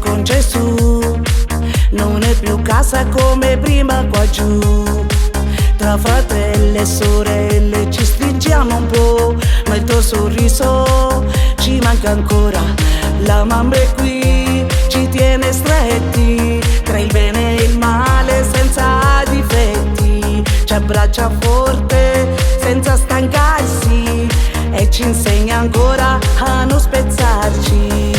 con Gesù. Non è più casa come prima qua giù. Tra fratelli e sorelle ci stringiamo un po', ma il tuo sorriso ci manca ancora. La mamma è qui, ci tiene stretti, tra il bene e il male senza difetti. Ci abbraccia forte senza stancarsi e ci insegna ancora a non spezzarci.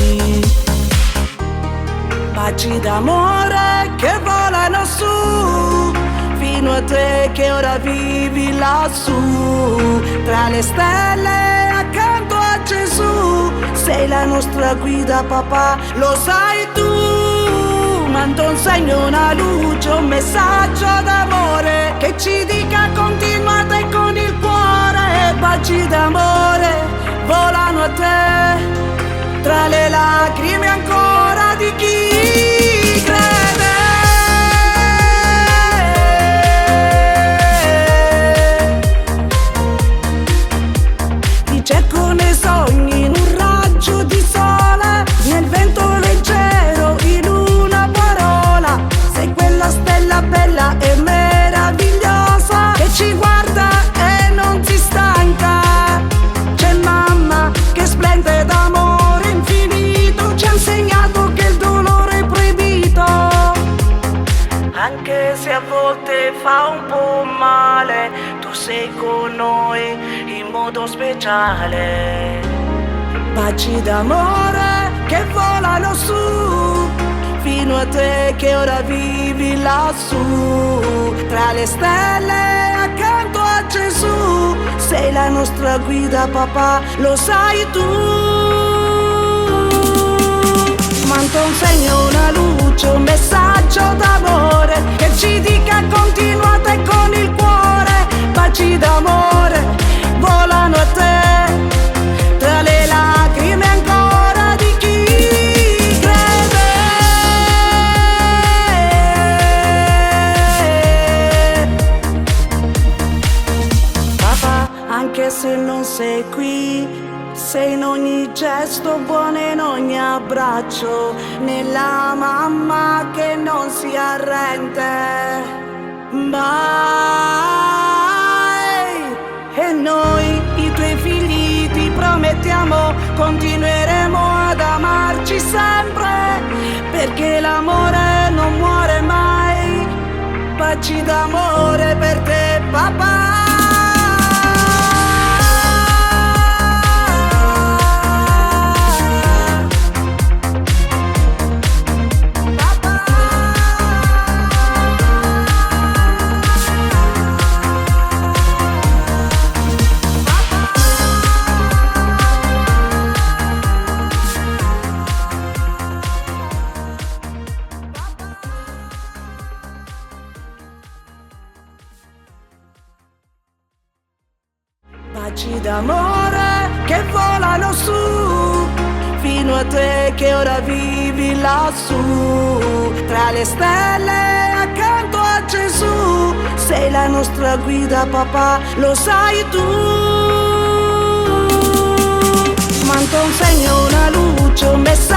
Baci d'amore che volano su, fino a te che ora vivi lassù. Tra le stelle accanto a Gesù, sei la nostra guida papà, lo sai tu. Manda un segno, una luce, un messaggio d'amore che ci dica continuate con il cuore. Baci d'amore volano a te, tra le lacrime ancora di chi crede. Ti cerco nei sogni, in un raggio di sole, nel vento leggero, in una parola. Sei quella stella bella e meravigliosa che ci guarda e non si stanca. C'è mamma che splende d'amore infinito, ci ha insegnato che il dolore è proibito, anche se a volte fa un po' male. Tu sei con noi in modo speciale. Baci d'amore che volano su, fino a te che ora vivi lassù. Tra le stelle accanto a Gesù, sei la nostra guida papà, lo sai tu. Manda un segno, una luce, un messaggio d'amore che ci dica continuate con il cuore. Baci d'amore volano a te, tra le lacrime ancora di chi crede. Papà, anche se non sei qui, sei in ogni gesto buono, in ogni abbraccio, nella mamma che non si arrende mai. E noi, i tuoi figli, ti promettiamo, continueremo ad amarci sempre, perché l'amore non muore mai. Baci d'amore per te papà. Baci d'amore che volano su, fino a te che ora vivi lassù. Tra le stelle accanto a Gesù, sei la nostra guida papà, lo sai tu. Manda un segno, una luce, un messaggio